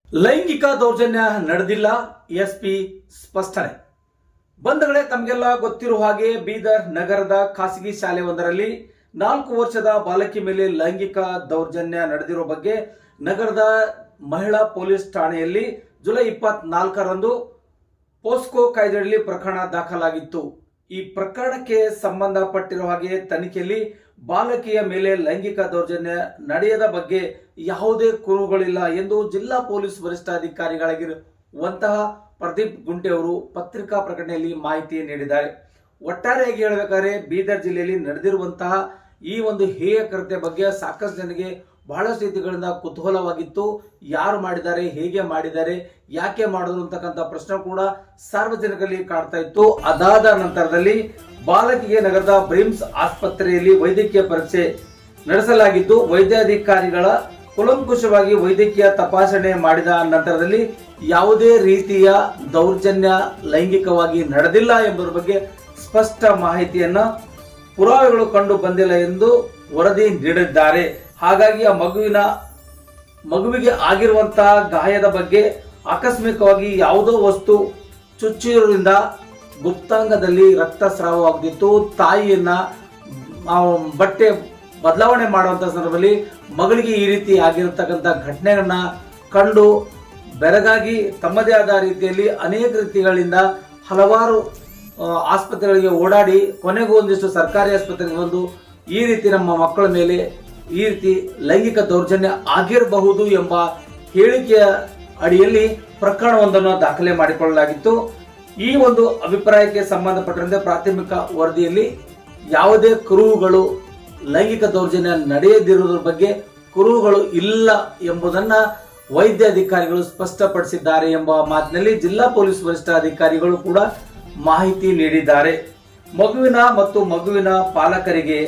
ಲೈಂಗಿಕ ದೌರ್ಜನ್ಯ ನಡೆದಿಲ್ಲ, ಎಸ್ಪಿ ಸ್ಪಷ್ಟನೆ. ಬಂಧುಗಳೇ, ತಮಗೆಲ್ಲ ಗೊತ್ತಿರುವ ಹಾಗೆ ಬೀದರ್ ನಗರದ ಖಾಸಗಿ ಶಾಲೆಯೊಂದರಲ್ಲಿ 4 ವರ್ಷದ ಬಾಲಕಿ ಮೇಲೆ ಲೈಂಗಿಕ ದೌರ್ಜನ್ಯ ನಡೆದಿರುವ ಬಗ್ಗೆ ನಗರದ ಮಹಿಳಾ ಪೊಲೀಸ್ ಠಾಣೆಯಲ್ಲಿ ಜುಲೈ 24ರಂದು ಪೋಸ್ಕೋ ಕಾಯ್ದೆಯಲ್ಲಿ ಪ್ರಕರಣ ದಾಖಲಾಗಿತ್ತು. ಈ ಪ್ರಕರಣಕ್ಕೆ ಸಂಬಂಧಪಟ್ಟಿರುವ ಹಾಗೆ ತನಿಖೆಯಲ್ಲಿ ಬಾಲಕಿಯ ಮೇಲೆ ಲೈಂಗಿಕ ದೌರ್ಜನ್ಯ ನಡೆಯದ ಬಗ್ಗೆ ಯಾವುದೇ ಕುರುಹುಗಳಿಲ್ಲ ಎಂದು ಜಿಲ್ಲಾ ಪೊಲೀಸ್ ವರಿಷ್ಠಾಧಿಕಾರಿಗಳಾಗಿರುವಂತಹ ಪ್ರದೀಪ್ ಗುಂಟೆ ಅವರು ಪತ್ರಿಕಾ ಪ್ರಕಟಣೆಯಲ್ಲಿ ಮಾಹಿತಿ ನೀಡಿದ್ದಾರೆ. ಒಟ್ಟಾರೆಯಾಗಿ ಹೇಳಬೇಕಾದ್ರೆ ಬೀದರ್ ಜಿಲ್ಲೆಯಲ್ಲಿ ನಡೆದಿರುವಂತಹ ಈ ಒಂದು ಹೇಯ ಕೃತ್ಯ ಬಗ್ಗೆ ಸಾಕಷ್ಟು ಜನರಿಗೆ ಬಹಳಷ್ಟು ರೀತಿಗಳಿಂದ ಕುತೂಹಲವಾಗಿತ್ತು. ಯಾರು ಮಾಡಿದ್ದಾರೆ, ಹೇಗೆ ಮಾಡಿದ್ದಾರೆ, ಯಾಕೆ ಮಾಡಿದ್ರು ಅಂತಕ್ಕಂಥ ಪ್ರಶ್ನೆ ಕೂಡ ಸಾರ್ವಜನಿಕರಲ್ಲಿ ಕಾಡ್ತಾ ಇತ್ತು. ಅದಾದ ನಂತರದಲ್ಲಿ ಬಾಲಕಿಗೆ ನಗರದ ಬ್ರಿಮ್ಸ್ ಆಸ್ಪತ್ರೆಯಲ್ಲಿ ವೈದ್ಯಕೀಯ ಪರೀಕ್ಷೆ ನಡೆಸಲಾಗಿದ್ದು, ವೈದ್ಯಾಧಿಕಾರಿಗಳ ಕೂಲಂಕುಷವಾಗಿ ವೈದ್ಯಕೀಯ ತಪಾಸಣೆ ಮಾಡಿದ ನಂತರದಲ್ಲಿ ಯಾವುದೇ ರೀತಿಯ ದೌರ್ಜನ್ಯ ಲೈಂಗಿಕವಾಗಿ ನಡೆದಿಲ್ಲ ಎಂಬುದರ ಬಗ್ಗೆ ಸ್ಪಷ್ಟ ಮಾಹಿತಿಯನ್ನ ಪುರಾವೆಗಳು ಕಂಡು ಬಂದಿಲ್ಲ ಎಂದು ವರದಿ ನೀಡಿದ್ದಾರೆ. ಹಾಗಾಗಿ ಆ ಮಗುವಿಗೆ ಆಗಿರುವಂತಹ ಗಾಯದ ಬಗ್ಗೆ ಆಕಸ್ಮಿಕವಾಗಿ ಯಾವುದೋ ವಸ್ತು ಚುಚ್ಚಿರುವುದರಿಂದ ಗುಪ್ತಾಂಗದಲ್ಲಿ ರಕ್ತಸ್ರಾವವಾಗುತ್ತಿತ್ತು. ತಾಯಿಯನ್ನ ಬಟ್ಟೆ ಬದಲಾವಣೆ ಮಾಡುವಂತ ಸಂದರ್ಭದಲ್ಲಿ ಮಗಳಿಗೆ ಈ ರೀತಿ ಆಗಿರತಕ್ಕಂಥ ಘಟನೆಗಳನ್ನ ಕಂಡು ಬೆರಗಾಗಿ ತಮ್ಮದೇ ಆದ ರೀತಿಯಲ್ಲಿ ಅನೇಕ ರೀತಿಗಳಿಂದ ಹಲವಾರು ಆಸ್ಪತ್ರೆಗಳಿಗೆ ಓಡಾಡಿ ಕೊನೆಗೂ ಒಂದಿಷ್ಟು ಸರ್ಕಾರಿ ಆಸ್ಪತ್ರೆಗೆ ಬಂದು ಈ ರೀತಿ ನಮ್ಮ ಮಕ್ಕಳ ಮೇಲೆ ಈ ರೀತಿ ಲೈಂಗಿಕ ದೌರ್ಜನ್ಯ ಆಗಿರಬಹುದು ಎಂಬ ಹೇಳಿಕೆಯ ಅಡಿಯಲ್ಲಿ ಪ್ರಕರಣವೊಂದನ್ನು ದಾಖಲೆ ಮಾಡಿಕೊಳ್ಳಲಾಗಿತ್ತು. ಈ ಒಂದು ಅಭಿಪ್ರಾಯಕ್ಕೆ ಸಂಬಂಧಪಟ್ಟಂತೆ ಪ್ರಾಥಮಿಕ ವರದಿಯಲ್ಲಿ ಯಾವುದೇ ಕುರುಹುಗಳು ಲೈಂಗಿಕ ದೌರ್ಜನ್ಯ ನಡೆಯದಿರುವುದರ ಬಗ್ಗೆ ಕುರುಹುಗಳು ಇಲ್ಲ ಎಂಬುದನ್ನ ವೈದ್ಯಾಧಿಕಾರಿಗಳು ಸ್ಪಷ್ಟಪಡಿಸಿದ್ದಾರೆ ಎಂಬ ಮಾತಿನಲ್ಲಿ ಜಿಲ್ಲಾ ಪೊಲೀಸ್ ವರಿಷ್ಠಾಧಿಕಾರಿಗಳು ಕೂಡ ಮಾಹಿತಿ ನೀಡಿದ್ದಾರೆ. ಮಗುವಿನ ಪಾಲಕರಿಗೆ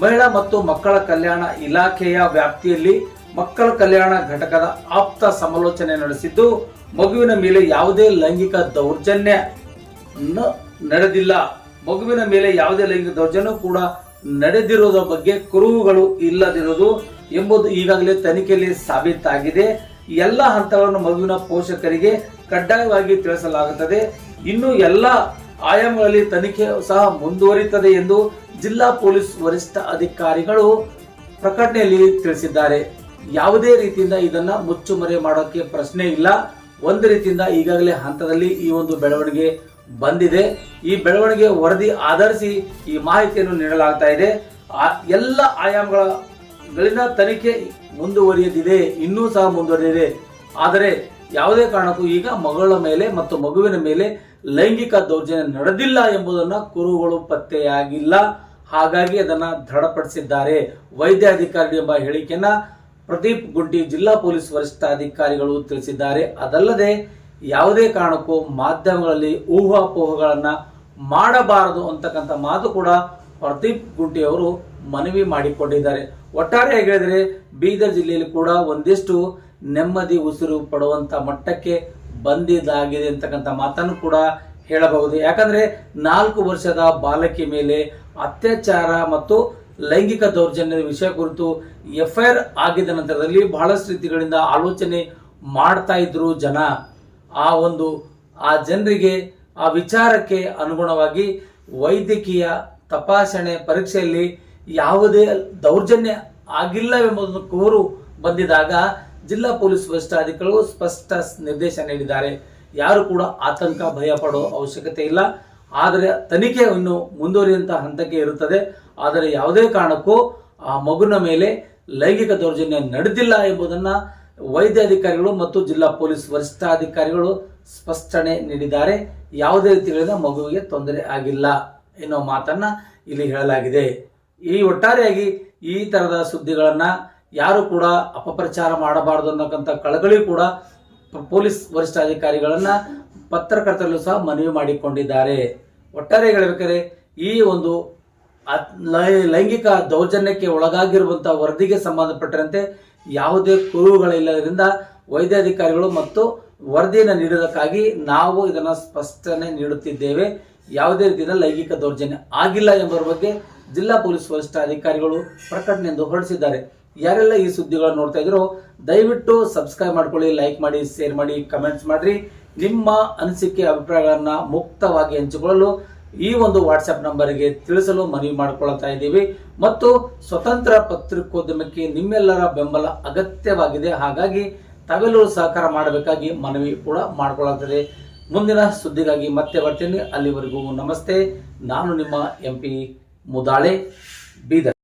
ಮಹಿಳಾ ಮತ್ತು ಮಕ್ಕಳ ಕಲ್ಯಾಣ ಇಲಾಖೆಯ ವ್ಯಾಪ್ತಿಯಲ್ಲಿ ಮಕ್ಕಳ ಕಲ್ಯಾಣ ಘಟಕದ ಆಪ್ತ ಸಮಾಲೋಚನೆ ನಡೆಸಿದ್ದು, ಮಗುವಿನ ಮೇಲೆ ಯಾವುದೇ ಲೈಂಗಿಕ ದೌರ್ಜನ್ಯ ನಡೆದಿಲ್ಲ, ಮಗುವಿನ ಮೇಲೆ ಯಾವುದೇ ಲೈಂಗಿಕ ದೌರ್ಜನ್ಯ ಕೂಡ ನಡೆದಿರುವುದರ ಬಗ್ಗೆ ಕುರುಹುಗಳು ಇಲ್ಲದಿರುವುದು ಎಂಬುದು ಈಗಾಗಲೇ ತನಿಖೆಯಲ್ಲಿ ಸಾಬೀತಾಗಿದೆ. ಎಲ್ಲ ಹಂತಗಳನ್ನು ಮಗುವಿನ ಪೋಷಕರಿಗೆ ಕಡ್ಡಾಯವಾಗಿ ತಿಳಿಸಲಾಗುತ್ತದೆ. ಇನ್ನು ಎಲ್ಲ ಆಯಾಮಗಳಲ್ಲಿ ತನಿಖೆ ಸಹ ಮುಂದುವರಿಯುತ್ತದೆ ಎಂದು ಜಿಲ್ಲಾ ಪೊಲೀಸ್ ವರಿಷ್ಠ ಅಧಿಕಾರಿಗಳು ಪ್ರಕಟಣೆಯಲ್ಲಿ ತಿಳಿಸಿದ್ದಾರೆ. ಯಾವುದೇ ರೀತಿಯಿಂದ ಇದನ್ನ ಮುಚ್ಚುಮರೆ ಮಾಡೋಕೆ ಪ್ರಶ್ನೆ ಇಲ್ಲ. ಒಂದು ರೀತಿಯಿಂದ ಈಗಾಗಲೇ ಹಂತದಲ್ಲಿ ಈ ಒಂದು ಬೆಳವಣಿಗೆ ಬಂದಿದೆ. ಈ ಬೆಳವಣಿಗೆ ವರದಿ ಆಧರಿಸಿ ಈ ಮಾಹಿತಿಯನ್ನು ನೀಡಲಾಗ್ತಾ ಇದೆ. ಎಲ್ಲ ಆಯಾಮಗಳಿಂದ ತನಿಖೆ ಮುಂದುವರಿಯದಿದೆ, ಇನ್ನೂ ಸಹ ಮುಂದುವರಿದಿದೆ. ಆದರೆ ಯಾವುದೇ ಕಾರಣಕ್ಕೂ ಈಗ ಮಗಳ ಮೇಲೆ ಮತ್ತು ಮಗುವಿನ ಮೇಲೆ ಲೈಂಗಿಕ ದೌರ್ಜನ್ಯ ನಡೆದಿಲ್ಲ ಎಂಬುದನ್ನ ಕುರುಹುಗಳು ಪತ್ತೆಯಾಗಿಲ್ಲ. ಹಾಗಾಗಿ ಅದನ್ನ ದೃಢಪಡಿಸಿದ್ದಾರೆ ವೈದ್ಯಾಧಿಕಾರಿ ಎಂಬ ಹೇಳಿಕೆಯನ್ನ ಪ್ರದೀಪ್ ಗುಂಟಿ ಜಿಲ್ಲಾ ಪೊಲೀಸ್ ವರಿಷ್ಠಾಧಿಕಾರಿಗಳು ತಿಳಿಸಿದ್ದಾರೆ. ಅದಲ್ಲದೆ ಯಾವುದೇ ಕಾರಣಕ್ಕೂ ಮಾಧ್ಯಮಗಳಲ್ಲಿ ಊಹಾಪೋಹಗಳನ್ನ ಮಾಡಬಾರದು ಅಂತಕ್ಕಂಥ ಮಾತು ಕೂಡ ಪ್ರದೀಪ್ ಗುಂಟಿ ಅವರು ಮನವಿ ಮಾಡಿಕೊಂಡಿದ್ದಾರೆ. ಒಟ್ಟಾರೆಯಾಗಿ ಹೇಳಿದರೆ ಬೀದರ್ ಜಿಲ್ಲೆಯಲ್ಲಿ ಕೂಡ ಒಂದಿಷ್ಟು ನೆಮ್ಮದಿ ಉಸಿರು ಪಡುವಂತ ಮಟ್ಟಕ್ಕೆ ಬಂದಿದ್ದಾಗಿದೆ ಅಂತಕ್ಕಂಥ ಮಾತನ್ನು ಕೂಡ ಹೇಳಬಹುದು. ಯಾಕಂದ್ರೆ 4 ವರ್ಷದ ಬಾಲಕಿ ಮೇಲೆ ಅತ್ಯಾಚಾರ ಮತ್ತು ಲೈಂಗಿಕ ದೌರ್ಜನ್ಯದ ವಿಷಯ ಕುರಿತು ಎಫ್ಐಆರ್ ಆಗಿದ ನಂತರದಲ್ಲಿ ಬಹಳಷ್ಟು ರೀತಿಗಳಿಂದ ಆಲೋಚನೆ ಮಾಡ್ತಾ ಇದ್ರು ಜನ. ಆ ಜನರಿಗೆ ಆ ವಿಚಾರಕ್ಕೆ ಅನುಗುಣವಾಗಿ ವೈದ್ಯಕೀಯ ತಪಾಸಣೆ ಪರೀಕ್ಷೆಯಲ್ಲಿ ಯಾವುದೇ ದೌರ್ಜನ್ಯ ಆಗಿಲ್ಲವೆಂಬುದನ್ನು ಕೂರು ಬಂದಿದಾಗ ಜಿಲ್ಲಾ ಪೊಲೀಸ್ ವರಿಷ್ಠಾಧಿಕಾರಿಗಳು ಸ್ಪಷ್ಟ ನಿರ್ದೇಶನ ನೀಡಿದ್ದಾರೆ. ಯಾರು ಕೂಡ ಆತಂಕ ಭಯ ಪಡೋ ಅವಶ್ಯಕತೆ ಇಲ್ಲ. ಆದರೆ ತನಿಖೆ ಇನ್ನು ಮುಂದುವರಿಯುವಂತಹ ಹಂತಕ್ಕೆ ಇರುತ್ತದೆ. ಆದರೆ ಯಾವುದೇ ಕಾರಣಕ್ಕೂ ಆ ಮಗುವಿನ ಮೇಲೆ ಲೈಂಗಿಕ ದೌರ್ಜನ್ಯ ನಡೆದಿಲ್ಲ ಎಂಬುದನ್ನ ವೈದ್ಯಾಧಿಕಾರಿಗಳು ಮತ್ತು ಜಿಲ್ಲಾ ಪೊಲೀಸ್ ವರಿಷ್ಠಾಧಿಕಾರಿಗಳು ಸ್ಪಷ್ಟನೆ ನೀಡಿದ್ದಾರೆ. ಯಾವುದೇ ರೀತಿಗಳಿಂದ ಮಗುವಿಗೆ ತೊಂದರೆ ಆಗಿಲ್ಲ ಎನ್ನುವ ಮಾತನ್ನ ಇಲ್ಲಿ ಹೇಳಲಾಗಿದೆ. ಈ ಒಟ್ಟಾರೆಯಾಗಿ ಈ ತರದ ಸುದ್ದಿಗಳನ್ನ ಯಾರು ಕೂಡ ಅಪಪ್ರಚಾರ ಮಾಡಬಾರದು ಅನ್ನೋಕ್ಕಂತ ಕಳಕಳಿ ಕೂಡ ಪೊಲೀಸ್ ವರಿಷ್ಠಾಧಿಕಾರಿಗಳನ್ನ ಪತ್ರಕರ್ತರಲ್ಲೂ ಸಹ ಮನವಿ ಮಾಡಿಕೊಂಡಿದ್ದಾರೆ. ಒಟ್ಟಾರೆ ಹೇಳಬೇಕಾದ್ರೆ ಈ ಒಂದು ಲೈಂಗಿಕ ದೌರ್ಜನ್ಯಕ್ಕೆ ಒಳಗಾಗಿರುವಂತಹ ವರದಿಗೆ ಸಂಬಂಧಪಟ್ಟಂತೆ ಯಾವುದೇ ಕುರುಹುಗಳಿಲ್ಲದ್ರಿಂದ ವೈದ್ಯಾಧಿಕಾರಿಗಳು ಮತ್ತು ವರದಿಯನ್ನು ನೀಡುವುದಕ್ಕಾಗಿ ನಾವು ಇದನ್ನ ಸ್ಪಷ್ಟನೆ ನೀಡುತ್ತಿದ್ದೇವೆ. ಯಾವುದೇ ರೀತಿಯ ಲೈಂಗಿಕ ದೌರ್ಜನ್ಯ ಆಗಿಲ್ಲ ಎಂಬುದರ ಬಗ್ಗೆ ಜಿಲ್ಲಾ ಪೊಲೀಸ್ ವರಿಷ್ಠಾಧಿಕಾರಿಗಳು ಪ್ರಕಟಣೆಯನ್ನು ಹೊರಡಿಸಿದ್ದಾರೆ. ಯಾರೆಲ್ಲ ಈ ಸುದ್ದಿಗಳನ್ನು ನೋಡ್ತಾ ಇದ್ರು ದಯವಿಟ್ಟು ಸಬ್ಸ್ಕ್ರೈಬ್ ಮಾಡ್ಕೊಳ್ಳಿ, ಲೈಕ್ ಮಾಡಿ, ಶೇರ್ ಮಾಡಿ, ಕಮೆಂಟ್ಸ್ ಮಾಡ್ರಿ. ನಿಮ್ಮ ಅನಿಸಿಕೆ ಅಭಿಪ್ರಾಯಗಳನ್ನ ಮುಕ್ತವಾಗಿ ಹಂಚಿಕೊಳ್ಳಲು ಈ ಒಂದು ವಾಟ್ಸ್ಆಪ್ ನಂಬರ್ಗೆ ತಿಳಿಸಲು ಮನವಿ ಮಾಡಿಕೊಳ್ತಾ ಇದ್ದೀವಿ. ಮತ್ತು ಸ್ವತಂತ್ರ ಪತ್ರಿಕೋದ್ಯಮಕ್ಕೆ ನಿಮ್ಮೆಲ್ಲರ ಬೆಂಬಲ ಅಗತ್ಯವಾಗಿದೆ. ಹಾಗಾಗಿ ತಾವೆಲ್ಲರೂ ಸಹಕಾರ ಮಾಡಬೇಕಾಗಿ ಮನವಿ ಕೂಡ ಮಾಡಿಕೊಳ್ಳುತ್ತದೆ. ಮುಂದಿನ ಸುದ್ದಿಗಾಗಿ ಮತ್ತೆ ಬರ್ತೀನಿ. ಅಲ್ಲಿವರೆಗೂ ನಮಸ್ತೆ. ನಾನು ನಿಮ್ಮ MP ಮುದಾಳೆ, ಬೀದರ್.